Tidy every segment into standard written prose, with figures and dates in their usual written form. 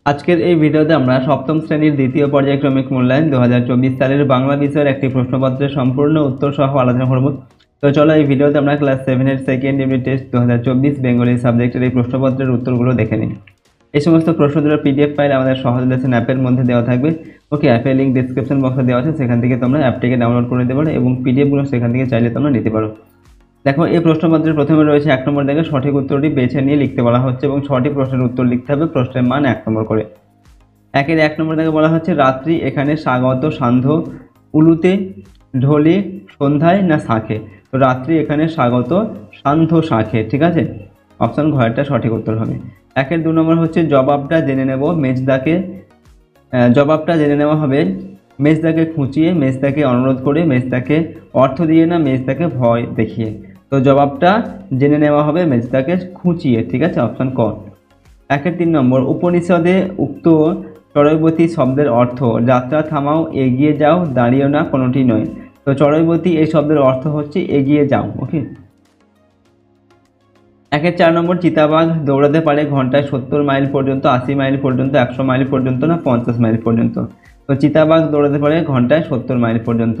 আজকের এই ভিডিওতে আমরা সপ্তম শ্রেণীর দ্বিতীয় পর্যায়ক্রমিক মূল্যায়ন 2024 সালের বাংলা বিষয়ের একটি প্রশ্নপত্রের সম্পূর্ণ উত্তর সহ আলোচনা করব। তো চলো এই ভিডিওতে আমরা ক্লাস 7 এর সেকেন্ড ইউনিট টেস্ট 2024 বেঙ্গলি সাবজেক্টের এই প্রশ্নপত্রের উত্তরগুলো দেখে নিই। এই সমস্ত প্রশ্নগুলোর পিডিএফ ফাইল আমাদের সহজ লেসন অ্যাপের মধ্যে দেওয়া থাকবে। ওকে, অ্যাপের লিঙ্ক ডেসক্রিপশন বক্সে দেওয়া আছে, সেখান থেকে তোমরা অ্যাপটিকে ডাউনলোড করে নিতে পারো এবং পিডিএফগুলো সেখান থেকে চাইলে তোমরা নিতে পারো। দেখো, এই প্রশ্নপত্রের প্রথমে রয়েছে 1 নম্বর দাগে সঠিক উত্তরটি বেছে নিয়ে লিখতে বলা হচ্ছে এবং 6টি প্রশ্নের উত্তর লিখতে হবে, প্রশ্নের মান 1 নম্বর করে। 1 নম্বর দাগে বলা হচ্ছে রাত্রি এখানে স্বাগত সান্ধ্য উলুতে ঢোলে সন্ধ্যায় না শাঁখে। তো রাত্রি এখানে স্বাগত সান্ধ্য শাঁখে, ঠিক আছে, অপশন ঘরেরটা সঠিক উত্তর হবে। 2 নম্বর হচ্ছে জবাবটা জেনে নেব মেজদাকে, জবাবটা জেনে নেওয়া হবে মেজদাকে খুঁচিয়ে, মেজদাকে অনুরোধ করে, মেজদাকে অর্থ দিয়ে না মেজদাকে ভয় দেখিয়ে। তো জবাবটা জেনে নেওয়া হবে মেজদাকে খুঁচিয়ে, ঠিক আছে, অপশন ক। 3 নম্বর উপনিষদে উক্ত চড়ৈবতী শব্দের অর্থ যাত্রা থামাও, এগিয়ে যাও, দাঁড়িয়ে না, কোনোটি নয়। তো চড়ৈবতী এই শব্দের অর্থ হচ্ছে এগিয়ে যাও। ওকে। 4 নম্বর চিতাবাঘ দৌড়াতে পারে ঘন্টায় 70 মাইল পর্যন্ত, 80 মাইল পর্যন্ত, 100 মাইল পর্যন্ত না 50 মাইল পর্যন্ত। তো চিতাবাঘ দৌড়াতে পারে ঘন্টায় 70 মাইল পর্যন্ত।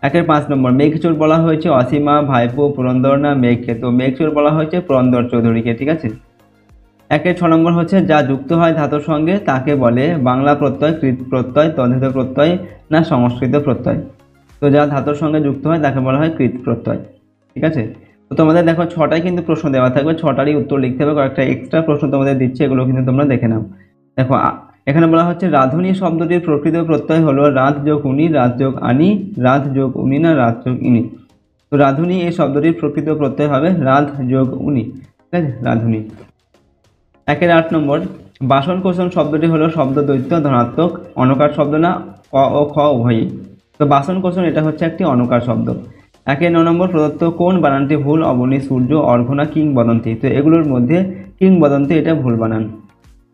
5 নম্বর মেঘচোর বলা হয়েছে অসীমা, ভাইপো, পুরন্দর না মেঘকে। তো মেঘচোর বলা হয়েছে পুরন্দর চৌধুরীকে, ঠিক আছে। 6 নম্বর হচ্ছে যা যুক্ত হয় ধাতুর সঙ্গে তাকে বলে বাংলা প্রত্যয়, কৃত প্রত্যয়, তদ্ধিত প্রত্যয় না সংস্কৃত প্রত্যয়। তো যা ধাতুর সঙ্গে যুক্ত হয় তাকে বলা হয় কৃত প্রত্যয়, ঠিক আছে। তো তোমাদের দেখো 6টাই কিন্তু প্রশ্ন দেওয়া থাকবে, 6টারই উত্তর লিখতে হবে। কয়েকটা এক্সট্রা প্রশ্ন তোমাদের দিচ্ছে, এগুলো কিন্তু তোমরা দেখে নাও। দেখো এখানে বলা হচ্ছে রাধুনী শব্দটির প্রকৃত প্রত্যয় হলো রাধ যোগ উনি, রাধ যোগ আনি, রাধ যোগ উনি না রাধ যোগ ইনি। তো রাধুনী এই শব্দটির প্রকৃত প্রত্যয় হবে রাধ যোগ উনি, ঠিক আছে, রাধুনী। 8 নম্বর বাসন কোষণ শব্দটি হলো শব্দ দৈত্য ধনাত্মক, অনকার শব্দ না ক ও খ উভয়ই। তো বাসন কোষণ এটা হচ্ছে একটি অনকার শব্দ। 9 নম্বর প্রদত্ত কোন বানানটি ভুল? অবনী, সূর্য, অর্ঘনা, কিংবদন্তি। তো এগুলোর মধ্যে কিংবদন্তি এটা ভুল বানান।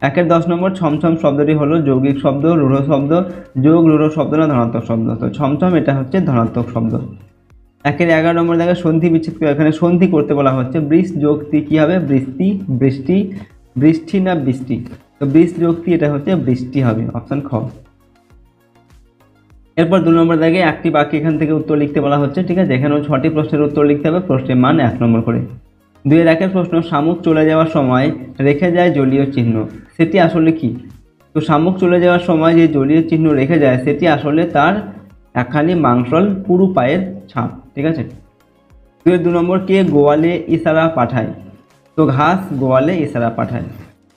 10 নম্বর ছমছম শব্দটি হলো যৌগিক শব্দ, রূঢ় শব্দ, যোগ রূঢ় শব্দ না ধনাত্মক শব্দ। তো ছমছম এটা হচ্ছে ধনাত্মক শব্দ। 11 নম্বর দেখে সন্ধি বিচ্ছেদ করে, এখানে সন্ধি করতে বলা হচ্ছে বৃষ যোগ তি কি হবে? বৃষ্টি, বৃষ্টি, বৃষ্টি না বৃষ্টি। তো বৃষ যোগ তি এটা হচ্ছে বৃষ্টি হবে, অপশন খ। এরপর 2 নম্বর দাগে একটি বাক্যে এখান থেকে উত্তর লিখতে বলা হচ্ছে, ঠিক আছে। এখানেও 6টি প্রশ্নের উত্তর লিখতে হবে, প্রশ্নের মান 1 নম্বর করে। 2-1 প্রশ্ন শামুক চলে যাওয়ার সময় রেখে যায় জলীয় চিহ্ন, সেটি আসলে কি? তো শামুক চলে যাওয়ার সময় যে জলীয় চিহ্ন রেখে যায় সেটি আসলে তার একখানি মাংসল পুরু পায়ের ছাপ, ঠিক আছে। 2 নম্বর কে গোয়ালে ইশারা পাঠায়? তো ঘাস গোয়ালে ইশারা পাঠায়।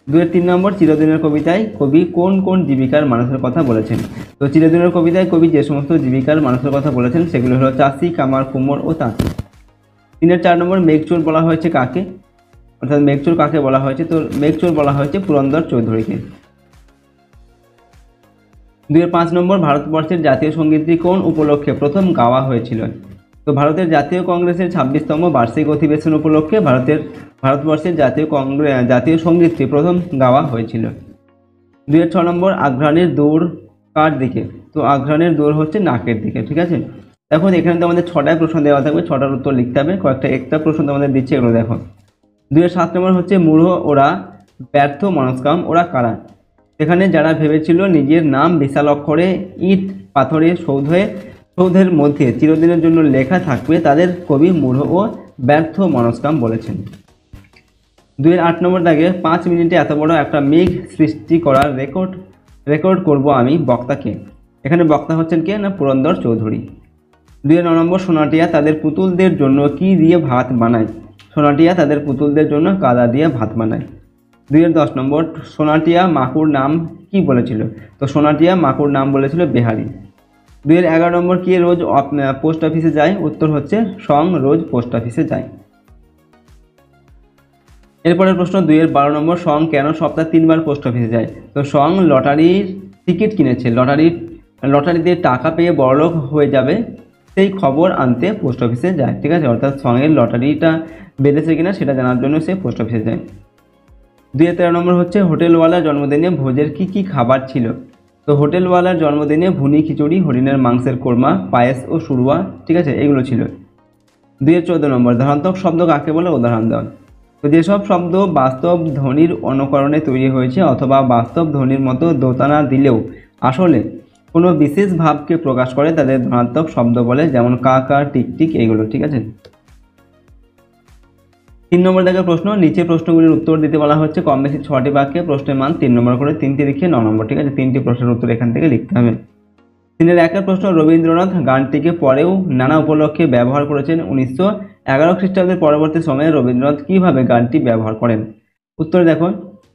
3 নম্বর চিরদিনের কবিতায় কবি কোন কোন জীবিকার মানুষের কথা বলেছেন? তো চিরদিনের কবিতায় কবি যে সমস্ত জীবিকার মানুষের কথা বলেছেন সেগুলো হলো চাষি, কামার, কুমোর ও তাঁতি। 4 নম্বর মেঘচোর বলা হয়েছে কাকে? অর্থাৎ মেঘচোর কাকে বলা হয়েছে? তো মেঘচোর বলা হয়েছে পুরন্দর চৌধুরীকে। 5 নম্বর ভারতবর্ষের জাতীয় সঙ্গীতটি কোন উপলক্ষে প্রথম গাওয়া হয়েছিল? তো ভারতের জাতীয় কংগ্রেসের 26তম বার্ষিক অধিবেশন উপলক্ষে ভারতবর্ষের জাতীয় সঙ্গীতটি প্রথম গাওয়া হয়েছিল। 6 নম্বর আঘ্রাণের দৌড় কার দিকে? তো আঘ্রাণের দৌড় হচ্ছে নাকের দিকে, ঠিক আছে। দেখো এখানে তো আমাদের 6টায় প্রশ্ন দেওয়া থাকবে, 6টার উত্তর লিখতে হবে। কয়েকটা এক্সট্রা প্রশ্ন তোমাদের দিচ্ছে, এগুলো দেখো। 7 নম্বর হচ্ছে মূঢ় ওরা, ব্যর্থ মনস্কাম ওরা কারা? সেখানে যারা ভেবেছিল নিজের নাম বিশাল অক্ষরে ইট পাথরে সৌধের মধ্যে চিরদিনের জন্য লেখা থাকবে তাদের কবি মূঢ় ও ব্যর্থ মনস্কাম বলেছেন। 8 নম্বর দাগে 5 মিনিটে এত বড় একটা মেঘ সৃষ্টি করার রেকর্ড করব আমি, বক্তাকে। এখানে বক্তা হচ্ছেন কে না পুরন্দর চৌধুরী। 9 নম্বর সোনাটিয়া তাদের পুতুলদের জন্য কি দিয়ে ভাত বানায়? সোনাটিয়া তাদের পুতুলদের জন্য কাদা দিয়ে ভাত বানায়। 10 নম্বর সোনাটিয়া মাকুর নাম কি বলেছিল? তো সোনাটিয়া মাকুর নাম বলেছিল বেহারি। 11 নম্বর কে রোজ পোস্ট অফিসে যায়? উত্তর হচ্ছে সং রোজ পোস্ট অফিসে যায়। এরপরের প্রশ্ন 12 নম্বর সং কেন সপ্তাহে 3 বার পোস্ট অফিসে যায়? তো সং লটারির টিকিট কিনেছে, লটারিতে টাকা পেয়ে বড়লোক হয়ে যাবে সেই খবর আনতে পোস্ট অফিসে যায়, ঠিক আছে। অর্থাৎ সঙ্গের লটারিটা বেঁধেছে কিনা সেটা জানার জন্য সে পোস্ট অফিসে যায়। 13 নম্বর হচ্ছে হোটেলওয়ালার জন্মদিনে ভোজের কি খাবার ছিল? তো হোটেলওয়ালার জন্মদিনে ভুনি খিচুড়ি, হরিণের মাংসের কোরমা, পায়েস ও সুরুয়া, ঠিক আছে, এগুলো ছিল। 14 নম্বর ধনাত্মক শব্দ কাকে বলে? উদাহরণ দাও। তো যেসব শব্দ বাস্তব ধ্বনির অনুকরণে তৈরি হয়েছে অথবা বাস্তব ধ্বনির মতো দোটানা দিলেও আসলে কোনো বিশেষ ভাবকে প্রকাশ করে তাদের ধনাত্মক শব্দ বলে, যেমন কা কা, টিক টিক, এইগুলো। ঠিক আছে। 3 নম্বর দেখে প্রশ্ন, নিচে প্রশ্নগুলির উত্তর দিতে বলা হচ্ছে কম বেশি 6টি বাক্যে, প্রশ্নের মান 3 নম্বর করে, 3টি লিখে 9 নম্বর। ঠিক আছে, 3টি প্রশ্নের উত্তর এখান থেকে লিখতে হবে। 3-এর প্রশ্ন, রবীন্দ্রনাথ গানটিকে পরেও নানা উপলক্ষে ব্যবহার করেছেন। 1911 খ্রিস্টাব্দের পরবর্তী সময়ে রবীন্দ্রনাথ কিভাবে গানটি ব্যবহার করেন? উত্তর দেখো,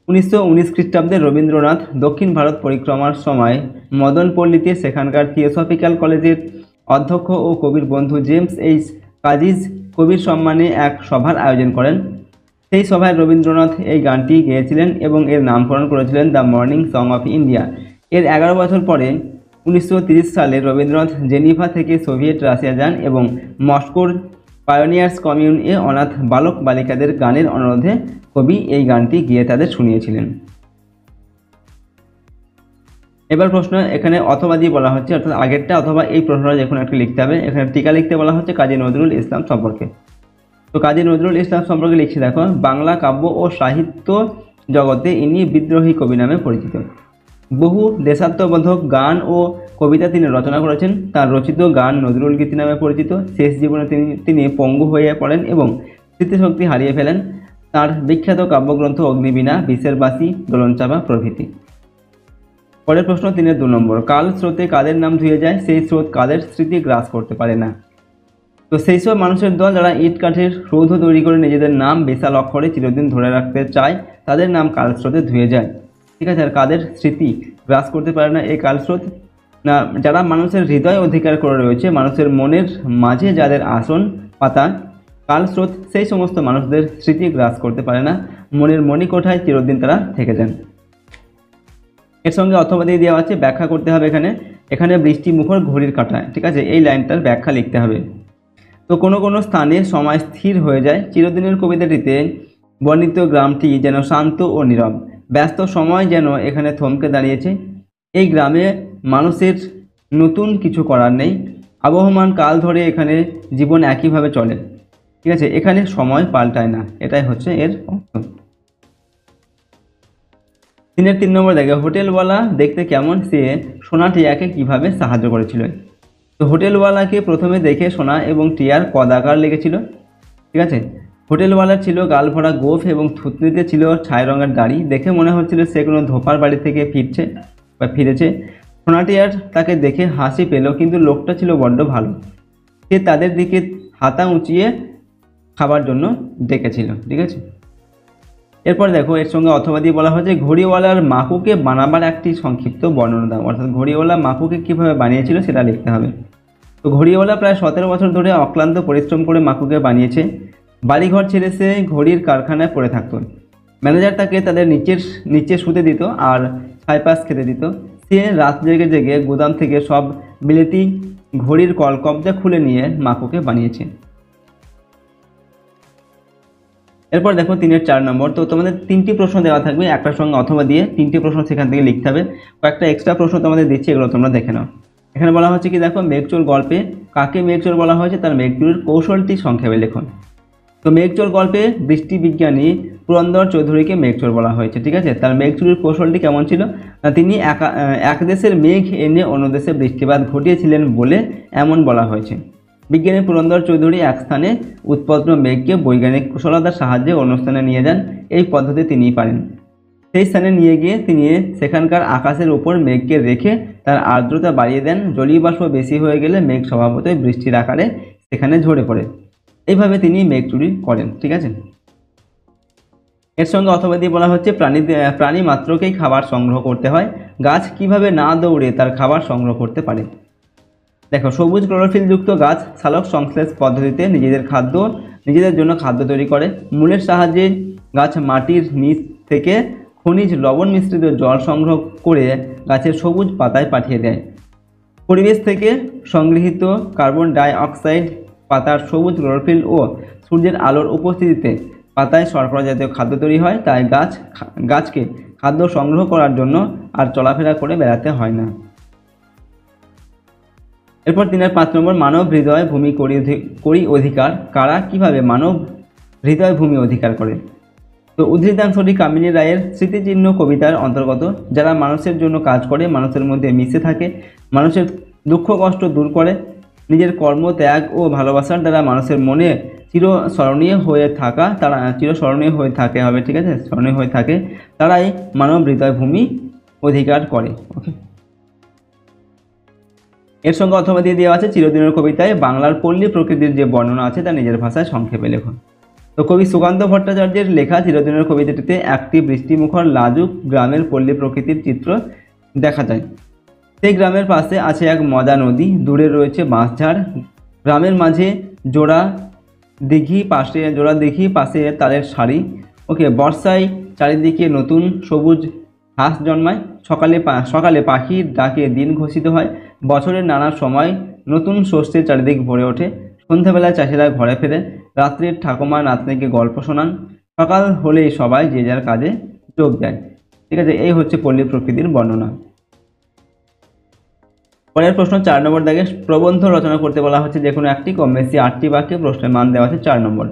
1919 খ্রিস্টাব্দে রবীন্দ্রনাথ দক্ষিণ ভারত পরিক্রমার সময় মদনপল্লীতে সেখানকার থিওসফিক্যাল কলেজের অধ্যক্ষ ও কবির বন্ধু জেমস এইচ কাজিজ কবির সম্মানে এক সভার আয়োজন করেন। সেই সভায় রবীন্দ্রনাথ এই গানটি গেয়েছিলেন এবং এর নামকরণ করেছিলেন the morning song of India. এর 11 বছর পরে 1930 সালে রবীন্দ্রনাথ জেনিভা থেকে সোভিয়েত রাশিয়া যান এবং মস্কোর পায়োনিয়ার্স কমিউন এ অনাথ বালক বালিকাদের গানের অনুরোধে কবি এই গানটি গিয়ে তাদের শুনিয়েছিলেন। এবার প্রশ্ন, এখানে অথবা দিয়ে বলা হচ্ছে, অর্থাৎ আগেরটা অথবা এই প্রশ্নটা যে কোনো একটা লিখতে হবে। এখানে টিকা লিখতে বলা হচ্ছে কাজী নজরুল ইসলাম সম্পর্কে। তো কাজী নজরুল ইসলাম সম্পর্কে লিখছি দেখো, বাংলা কাব্য ও সাহিত্য জগতে ইনি বিদ্রোহী কবি নামে পরিচিত। বহু দেশাত্মবোধক গান ও কবিতা তিনি রচনা করেছেন। তার রচিত গান নজরুল গীতি নামে পরিচিত। শেষ জীবনে তিনি পঙ্গু হয়ে পড়েন এবং স্মৃতিশক্তি হারিয়ে ফেলেন। তার বিখ্যাত কাব্যগ্রন্থ অগ্নিবীণা, বিষের বাসি, দোলনচাঁপা প্রভৃতি। পরের প্রশ্ন 3-এর 2 নম্বর, কাল স্রোতে কাদের নাম ধুয়ে যায়, সেই স্রোত কাদের স্মৃতি গ্রাস করতে পারে না? তো সেই সব মানুষের দল যারা ইট কাঠের সৌধ তৈরি করে নিজেদের নাম বিশাল অক্ষরে চিরদিন ধরে রাখতে চায়, তাদের নাম কাল স্রোতে ধুয়ে যায়। ঠিক আছে। আর কাদের স্মৃতি গ্রাস করতে পারে না এই কালস্রোত? না, যারা মানুষের হৃদয় অধিকার করে রয়েছে, মানুষের মনের মাঝে যাদের আসন পাতা কালস্রোত, সেই সমস্ত মানুষদের স্মৃতি গ্রাস করতে পারে না। মনের মণিকোঠায় চিরদিন তারা থেকে যান। এর সঙ্গে অথবা দিয়ে দেওয়া আছে, ব্যাখ্যা করতে হবে। এখানে বৃষ্টি মুখর ঘড়ির কাঁটায়। ঠিক আছে, এই লাইনটার ব্যাখ্যা লিখতে হবে। তো কোনো কোনো স্থানে সময় স্থির হয়ে যায়। চিরদিনের কবিতাটিতে বর্ণিত গ্রামটি যেন শান্ত ও নীরব। ব্যস্ত সময় যেন এখানে থমকে দাঁড়িয়েছে। এই গ্রামে মানুষের নতুন কিছু করার নেই। আবহমান কাল ধরে এখানে জীবন একইভাবে চলে। ঠিক আছে, এখানে সময় পাল্টায় না, এটাই হচ্ছে এর অর্থ। 3-এর 3 নম্বর দেখে, হোটেলওয়ালা দেখতে কেমন, সে সোনা টিয়াকে কিভাবে সাহায্য করেছিল? তো হোটেলওয়ালাকে প্রথমে দেখে সোনা এবং টিয়ার কদাকার লেগেছিল। ঠিক আছে, হোটেলওয়ালার ছিল গাল ভরা গোঁফ এবং থুতনিতে ছিল ছাই রঙের দাড়ি। দেখে মনে হচ্ছিল সে কোনো ধোপার বাড়ি থেকে ফিরেছে। সোনাটিয়ার তাকে দেখে হাসি পেল, কিন্তু লোকটা ছিল বড্ড ভালো। সে তাদের দিকে হাতা উঁচিয়ে খাবার জন্য ডেকেছিল। ঠিক আছে, এরপর দেখো, এর সঙ্গে অথবা দিয়ে বলা হয়েছে ঘড়িওয়ালার মাকুকে বানাবার একটি সংক্ষিপ্ত বর্ণনা দাও। অর্থাৎ ঘড়িওয়ালা মাকুকে কীভাবে বানিয়েছিল সেটা লিখতে হবে। তো ঘড়িওয়ালা প্রায় 17 বছর ধরে অক্লান্ত পরিশ্রম করে মাকুকে বানিয়েছে। বাড়িঘর ছেড়ে সে ঘড়ির কারখানায় পড়ে থাকত। ম্যানেজার তাকে তাদের নিচে শুতে দিত আর ছাইপাস খেতে দিত। সে রাত জেগে জেগে গুদাম থেকে সব বিলেতি ঘড়ির কলকবজা খুলে নিয়ে মাকুকে বানিয়েছে। এরপর দেখো 3-এর 4 নম্বর। তো তোমাদের 3টি প্রশ্ন দেওয়া থাকবে, একটার সঙ্গে অথবা দিয়ে 3টি প্রশ্ন সেখান থেকে লিখতে হবে। কয়েকটা এক্সট্রা প্রশ্ন তোমাদের দিচ্ছি, এগুলো তোমরা দেখে নাও। এখানে বলা হচ্ছে কি দেখো, মেঘচোর গল্পে কাকে মেঘচোর বলা হয়েছে, তার মেঘচুরির কৌশলটি সংক্ষেপে লিখুন। তো মেঘচোর গল্পে বৃষ্টি বিজ্ঞানী পুরন্দর চৌধুরীকে মেঘচোর বলা হয়েছে। ঠিক আছে, তার মেঘচুরির কৌশলটি কেমন ছিল? তিনি এক দেশের মেঘ এনে অন্য দেশে বৃষ্টিপাত ঘটিয়েছিলেন বলে এমন বলা হয়েছে। বিজ্ঞানী পুরন্দর চৌধুরী এক স্থানে উৎপন্ন মেঘকে বৈজ্ঞানিক কুশলতার সাহায্যে অন্য স্থানে নিয়ে যান। এই পদ্ধতি তিনিই পারেন। সেই স্থানে নিয়ে গিয়ে তিনি সেখানকার আকাশের উপর মেঘকে রেখে তার আর্দ্রতা বাড়িয়ে দেন। জলীয় বাষ্প বেশি হয়ে গেলে মেঘ স্বভাবতই বৃষ্টির আকারে সেখানে ঝরে পড়ে। এইভাবে তিনি মেঘ চুরি করেন। ঠিক আছে, এর সঙ্গে অথবা দিয়ে বলা হচ্ছে প্রাণী মাত্রকেই খাবার সংগ্রহ করতে হয়। গাছ কিভাবে না দৌড়ে তার খাবার সংগ্রহ করতে পারে? দেখো, সবুজ ক্লোরোফিলযুক্ত গাছ সালোক সংশ্লেষ পদ্ধতিতে নিজেদের জন্য খাদ্য তৈরি করে। মূলের সাহায্যে গাছ মাটির নিচ থেকে খনিজ লবণ মিশ্রিত জল সংগ্রহ করে গাছের সবুজ পাতায় পাঠিয়ে দেয়। পরিবেশ থেকে সংগৃহীত কার্বন ডাই অক্সাইড পাতার সবুজ ক্লোরোফিল ও সূর্যের আলোর উপস্থিতিতে পাতায় শর্করা জাতীয় খাদ্য তৈরি হয়। তাই গাছকে খাদ্য সংগ্রহ করার জন্য আর চলাফেরা করে বেড়াতে হয় না। এরপর 3-এর 5 নম্বর, মানব হৃদয় ভূমি করি অধিকার। কারা কিভাবে মানব হৃদয় ভূমি অধিকার করে? তো উদ্ধৃতাংশটি কামিনী রায়ের স্মৃতিচিহ্ন কবিতার অন্তর্গত। যারা মানুষের জন্য কাজ করে, মানুষের মধ্যে মিশে থাকে, মানুষের দুঃখ কষ্ট দূর করে, নিজের কর্ম ত্যাগ ও ভালোবাসার দ্বারা মানুষের মনে চিরস্মরণীয় হয়ে থাকে হবে, ঠিক আছে, স্মরণীয় হয়ে থাকে, তারাই মানব হৃদয় ভূমি অধিকার করে। ওকে, এর সঙ্গে অথবা দিয়ে দেওয়া আছে চিরদিনের কবিতায় বাংলার পল্লী প্রকৃতির যে বর্ণনা আছে তা নিজের ভাষায় সংক্ষেপে লেখুন। তো কবি সুকান্ত ভট্টাচার্যের লেখা চিরদিনের কবিতাটিতে একটি বৃষ্টিমুখর লাজুক গ্রামের পল্লী প্রকৃতির চিত্র দেখা যায়। সেই গ্রামের পাশে আছে এক মদা নদী, দূরে রয়েছে বাঁশঝাড়, গ্রামের মাঝে জোড়া দিঘি, পাশে তালের সারি। ওকে, বর্ষায় চারিদিকে নতুন সবুজ ঘাস জন্মায়, সকালে পাখির ডাকে দিন ঘোষিত হয়, বছরের নানা সময় নতুন শস্যের চারিদিক ভরে ওঠে, সন্ধ্যাবেলায় চাষিরা ঘরে ফেরে, রাত্রির ঠাকুমা নাতনিকে গল্প শোনান, সকাল হলেই সবাই যে যার কাজে যোগ দেয়। ঠিক আছে, এই হচ্ছে পল্লী প্রকৃতির বর্ণনা। পরের প্রশ্ন 4 নম্বর দাগে প্রবন্ধ রচনা করতে বলা হচ্ছে যে কোনো একটি কম বেশি 8টি বাক্যে প্রশ্নের মান দেওয়া আছে 4 নম্বর।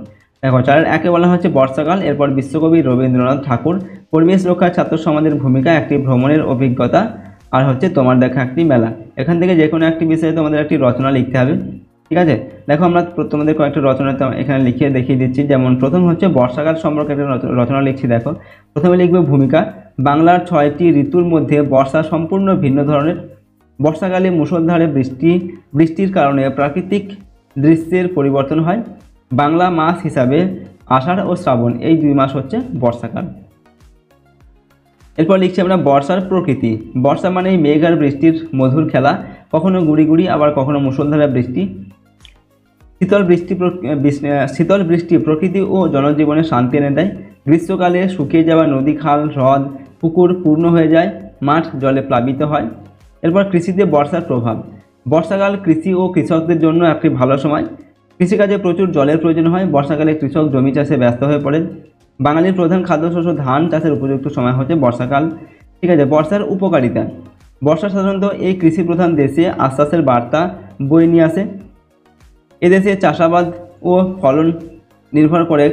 দেখো 4-এর 1-এ বলা হচ্ছে বর্ষাকাল, এরপর বিশ্বকবি রবীন্দ্রনাথ ঠাকুর, পরিবেশ রক্ষায় ছাত্র সমাজের ভূমিকা, একটি ভ্রমণের অভিজ্ঞতা, আর হচ্ছে তোমার দেখা একটি মেলা। এখান থেকে যে কোনো একটি বিষয়ে তোমাদের একটি রচনা লিখতে হবে। ঠিক আছে, দেখো আমরা তোমাদের কয়েকটা রচনা এখানে লিখে দেখিয়ে দিচ্ছি। যেমন প্রথম হচ্ছে বর্ষাকাল সম্পর্কে একটা রচনা লিখছি। দেখো প্রথমে লিখবে ভূমিকা। বাংলার 6টি ঋতুর মধ্যে বর্ষা সম্পূর্ণ ভিন্ন ধরনের। বর্ষাকালে মুষলধারে বৃষ্টির কারণে প্রাকৃতিক দৃশ্যের পরিবর্তন হয়। বাংলা মাস হিসাবে আষাঢ় ও শ্রাবণ এই 2 মাস হচ্ছে বর্ষাকাল। এরপর লিখছি আমরা বর্ষার প্রকৃতি। বর্ষা মানেই মেঘ আর বৃষ্টির মধুর খেলা, কখনো গুড়ি গুড়ি আবার কখনো মুষলধারে বৃষ্টি। শীতল বৃষ্টি প্রকৃতি ও জনজীবনে শান্তি এনে দেয়। গ্রীষ্মকালে শুকিয়ে যাওয়া নদী, খাল, হ্রদ, পুকুর পূর্ণ হয়ে যায়, মাঠ জলে প্লাবিত হয়। এরপর কৃষিতে বর্ষার প্রভাব। বর্ষাকাল কৃষি ও কৃষকদের জন্য একটি ভালো সময়। কৃষিকাজে প্রচুর জলের প্রয়োজন হয়। বর্ষাকালে কৃষক জমি চাষে ব্যস্ত হয়ে পড়েন। বাঙালির প্রধান খাদ্যশস্য ধান চাষের উপযুক্ত সময় হচ্ছে বর্ষাকাল। ঠিক আছে, বর্ষার উপকারিতা। বর্ষা সাধারণত এই কৃষি প্রধান দেশে আশ্বাসের বার্তা বয়ে নিয়ে আসে। এদেশে চাষাবাদ ও ফলন নির্ভর করে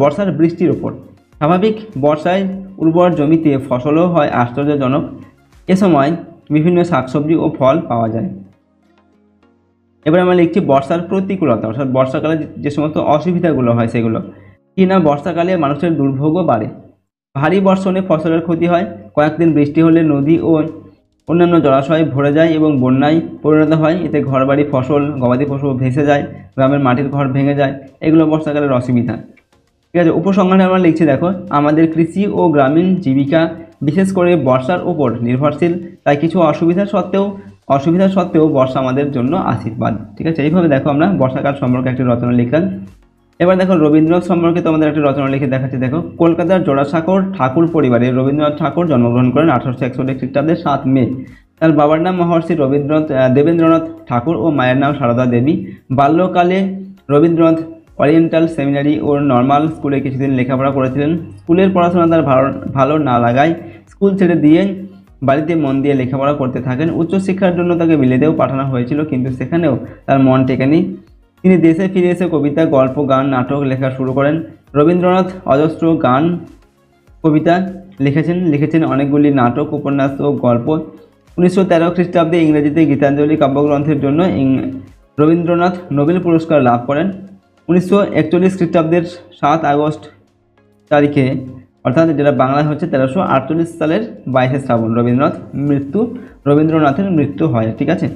বর্ষার বৃষ্টির উপর। স্বাভাবিক বর্ষায় উর্বর জমিতে ফসলও হয় আশ্চর্যজনক। এ সময় বিভিন্ন শাকসবজি ও ফল পাওয়া যায়। এবার আমরা লিখছি বর্ষার প্রতিকূলতা, অর্থাৎ বর্ষাকালে যে সমস্ত অসুবিধাগুলো হয় সেগুলো কি না। বর্ষাকালে মানুষের দুর্ভোগও বাড়ে। ভারী বর্ষণে ফসলের ক্ষতি হয়। কয়েকদিন বৃষ্টি হলে নদী ও অন্যান্য জলাশয় ভরে যায় এবং বন্যায় পরিণত হয়। এতে ঘরবাড়ি, ফসল, গবাদি পশু ভেসে যায়, গ্রামের মাটির ঘর ভেঙে যায়। এগুলো বর্ষাকালের অসুবিধা। ঠিক আছে, উপসংহারে আমরা লিখছি দেখো আমাদের কৃষি ও গ্রামীণ জীবিকা বিশেষ করে বর্ষার উপর নির্ভরশীল। তাই কিছু অসুবিধা সত্ত্বেও বর্ষা আমাদের জন্য আশীর্বাদ। ঠিক আছে, এইভাবে দেখো আমরা বর্ষাকাল সম্পর্কে একটি রচনা লিখলাম। এবার দেখো রবীন্দ্রনাথ সম্পর্কে তোমাদের একটা রচনা লিখে দেখাচ্ছি। দেখো কলকাতার জোড়াসাঁকোর ঠাকুর পরিবারে রবীন্দ্রনাথ ঠাকুর জন্মগ্রহণ করেন 1861 খ্রিস্টাব্দে 7 মে। তার বাবার নাম মহর্ষি দেবেন্দ্রনাথ ঠাকুর ও মায়ের নাম সারদা দেবী। বাল্যকালে রবীন্দ্রনাথ ওরিয়েন্টাল সেমিনারি ও নর্মাল স্কুলে কিছুদিন লেখাপড়া করেছিলেন। স্কুলের পড়াশোনা তার ভালো না লাগায় স্কুল ছেড়ে দিয়ে বাড়িতে মন দিয়ে লেখাপড়া করতে থাকেন। উচ্চশিক্ষার জন্য তাকে বিলেতেও পাঠানো হয়েছিল, কিন্তু সেখানেও তার মন টেকেনি। তিনি দেশে ফিরে এসে কবিতা, গল্প, গান, নাটক লেখা শুরু করেন। রবীন্দ্রনাথ অজস্র গান, কবিতা লিখেছেন অনেকগুলি নাটক, উপন্যাস ও গল্প। 1913 খ্রিস্টাব্দে ইংরেজিতে গীতাঞ্জলি কাব্যগ্রন্থের জন্য রবীন্দ্রনাথ নোবেল পুরস্কার লাভ করেন। 1941 খ্রিস্টাব্দের 7 আগস্ট তারিখে, অর্থাৎ যেটা বাংলায় হচ্ছে 1348 সালের 22 শ্রাবণ রবীন্দ্রনাথের মৃত্যু হয়। ঠিক আছে,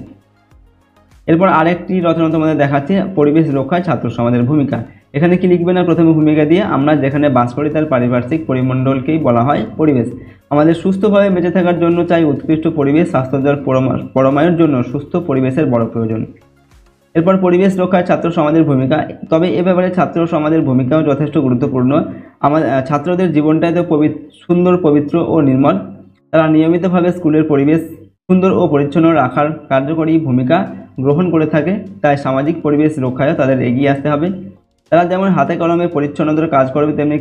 এরপর আরেকটি রচনা তোমাদের দেখাচ্ছি পরিবেশ রক্ষায় ছাত্র সমাজের ভূমিকা। এখানে কি লিখবে না, প্রথমে ভূমিকা দিয়ে আমরা যেখানে বাস করি তার পারিপার্শ্বিক পরিমণ্ডলকেই বলা হয় পরিবেশ। আমাদের সুস্থভাবে বেঁচে থাকার জন্য চাই উৎকৃষ্ট পরিবেশ। স্বাস্থ্যকর পরমায়ুর জন্য সুস্থ পরিবেশের বড় প্রয়োজন। এরপর পরিবেশ রক্ষায় ছাত্র সমাজের ভূমিকা। তবে এ ব্যাপারে ছাত্র সমাজের ভূমিকাও যথেষ্ট গুরুত্বপূর্ণ। ছাত্রদের জীবনটাই তো সুন্দর, পবিত্র ও নির্মল। তারা নিয়মিতভাবে স্কুলের পরিবেশ সুন্দর ও পরিচ্ছন্ন রাখার কার্যকরী ভূমিকা গ্রহণ করে থাকে। তাই সামাজিক পরিবেশ রক্ষায়ও তাদের এগিয়ে আসতে হবে। তারা যেমন হাতে কলমে পরিচ্ছন্নতার কাজ করবে, তেমনি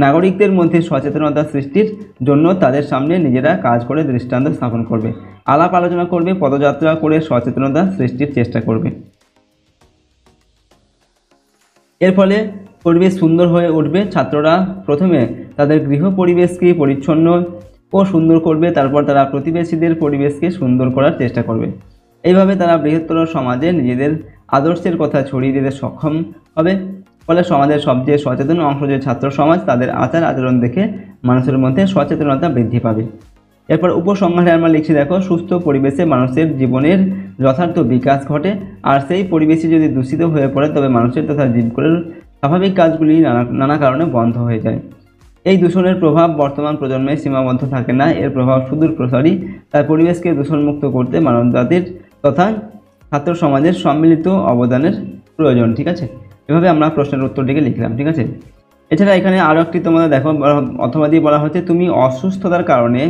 নাগরিকদের মধ্যে সচেতনতা সৃষ্টির জন্য তাদের সামনে নিজেরা কাজ করে দৃষ্টান্ত স্থাপন করবে, আলাপ আলোচনা করবে, পদযাত্রা করে সচেতনতা সৃষ্টির চেষ্টা করবে। এর ফলে পরিবেশ সুন্দর হয়ে উঠবে। ছাত্ররা প্রথমে তাদের গৃহ পরিবেশকে পরিচ্ছন্ন ও সুন্দর করবে, তারপর তারা প্রতিবেশীদের পরিবেশকে সুন্দর করার চেষ্টা করবে। এইভাবে তারা বৃহত্তর সমাজে নিজেদের আদর্শের কথা ছড়িয়ে দিতে সক্ষম হবে। ফলে সমাজের সবচেয়ে সচেতন অংশ যে ছাত্র সমাজ, তাদের আচার আচরণ দেখে মানুষের মধ্যে সচেতনতা বৃদ্ধি পাবে। এরপর উপসংহারে আমরা লিখছি, দেখো, সুস্থ পরিবেশে মানুষের জীবনের যথার্থ বিকাশ ঘটে, আর সেই পরিবেশে যদি দূষিত হয়ে পড়ে তবে মানুষের তথা জীবকুলের স্বাভাবিক কাজগুলি নানা কারণে বন্ধ হয়ে যায়। এই দূষণের প্রভাব বর্তমান প্রজন্মে সীমাবদ্ধ থাকে না, এর প্রভাব সুদূর প্রসারী। তাই পরিবেশকে দূষণমুক্ত করতে মানবজাতির তথা ছাত্র সমাজের সম্মিলিত অবদানের প্রয়োজন। ঠিক আছে, এভাবে আমরা প্রশ্নের উত্তরটিকে লিখলাম। ঠিক আছে, এছাড়া এখানে আরও একটি তোমাদের দেখো অথবা দিয়ে বলা হচ্ছে, তুমি অসুস্থতার কারণে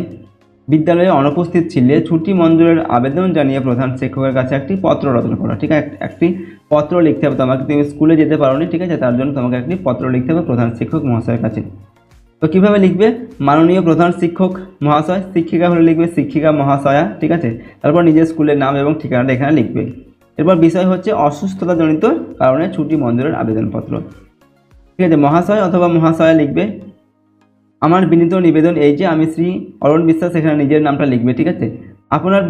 বিদ্যালয়ে অনুপস্থিত ছিলে, ছুটি মঞ্জুরের আবেদন জানিয়ে প্রধান শিক্ষকের কাছে একটি পত্র রচনা করা। ঠিক আছে, একটি পত্র লিখতে হবে তোমাকে, তুমি স্কুলে যেতে পারোনি, ঠিক আছে, তার জন্য তোমাকে একটি পত্র লিখতে হবে প্রধান শিক্ষক মহাশয়ের কাছে। তো কীভাবে লিখবে, মাননীয় প্রধান শিক্ষক মহাশয়, শিক্ষিকা হলে লিখবে শিক্ষিকা মহাশয়া। ঠিক আছে, তারপর নিজের স্কুলের নাম এবং ঠিকানাটা এখানে লিখবে। এরপর বিষয় হচ্ছে অসুস্থতাজনিত কারণে ছুটি মঞ্জুরের আবেদনপত্র। ঠিক আছে, মহাশয় অথবা মহাশয়া লিখবে। আমার বিনীত নিবেদন এই যে আমি শ্রী অরুণ বিশ্বাস, এখানে নিজের নামটা লিখবে। ঠিক আছে, আপনার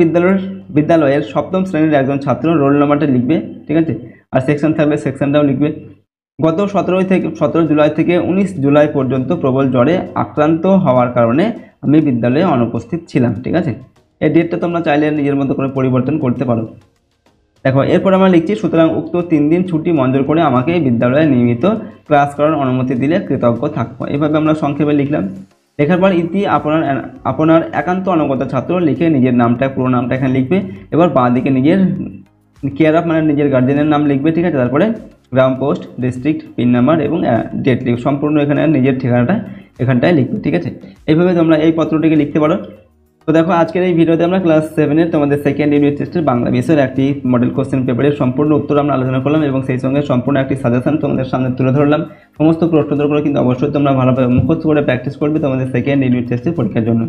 বিদ্যালয়ের সপ্তম শ্রেণীর একজন ছাত্র, রোল নাম্বারটা লিখবে। ঠিক আছে, আর সেকশন থাকবে, সেকশনটাও লিখবে। গত 17 জুলাই থেকে 19 জুলাই পর্যন্ত প্রবল জ্বরে আক্রান্ত হওয়ার কারণে আমি বিদ্যালয়ে অনুপস্থিত ছিলাম। ঠিক আছে, এই ডেটটা তোমরা চাইলে নিজের মতো করে পরিবর্তন করতে পারো। দেখো, এরপর আমরা লিখছি, সুতরাং উক্ত 3 দিন ছুটি মঞ্জুর করে আমাকে বিদ্যালয়ে নিয়মিত ক্লাস করার অনুমতি দিলে কৃতজ্ঞ থাকবো। এভাবে আমরা সংক্ষেপে লিখলাম। লেখার পর ইতি আপনার একান্ত অনুগত ছাত্র লিখে নিজের নামটা, পুরো নামটা এখানে লিখবে। এবার বাঁ দিকে নিজের কেয়ার অফ মানে নিজের গার্জেনের নাম লিখবে। ঠিক আছে, তারপরে গ্রাম, পোস্ট, ডিস্ট্রিক্ট, পিন নাম্বার এবং ডেট লিখবে। সম্পূর্ণ এখানে নিজের ঠিকানাটা এখানটায় লিখবে। ঠিক আছে, এইভাবে তোমরা এই পত্রটিকে লিখতে পারো। তো দেখো, আজকের এই ভিডিওতে আমরা ক্লাস 7-এর তোমাদের সেকেন্ড ইউনিট টেস্টের বাংলা বিষয়ের একটি মডেল কোশ্চেন পেপারের সম্পূর্ণ উত্তর আমরা আলোচনা করলাম এবং সেই সঙ্গে সম্পূর্ণ একটি সাজেশন তোমাদের সামনে তুলে ধরলাম। সমস্ত প্রশ্নোত্তরগুলো কিন্তু অবশ্যই তোমরা ভালোভাবে মুখস্থ করে প্র্যাকটিস করবে তোমাদের সেকেন্ড ইউনিট টেস্টের পরীক্ষার জন্য।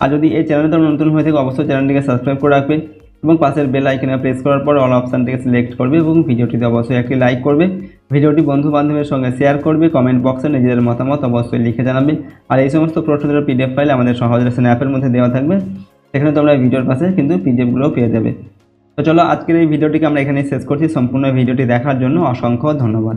আর যদি এই চ্যানেলে তোমরা নতুন হয়ে থাকে অবশ্যই চ্যানেলটিকে সাবস্ক্রাইব করে রাখবে এবং পাশের বেল আইকনে প্রেস করার পর অল অপশানটিকে সিলেক্ট করবে এবং ভিডিওটিতে অবশ্যই একটি লাইক করবে। ভিডিওটি বন্ধু বান্ধবের সঙ্গে শেয়ার করবে। কমেন্ট বক্সে নিজেদের মতামত অবশ্যই লিখে জানাবে। আর এই সমস্ত প্রশ্নোত্তরের পিডিএফ ফাইল আমাদের সহজ লেসন অ্যাপের মধ্যে দেওয়া থাকবে, সেখানে তোমরা ভিডিওর পাশে কিন্তু পিডিএফগুলোও পেয়ে যাবে। তো চলো, আজকের এই ভিডিওটিকে আমরা এখানেই শেষ করছি। সম্পূর্ণ ভিডিওটি দেখার জন্য অসংখ্য ধন্যবাদ।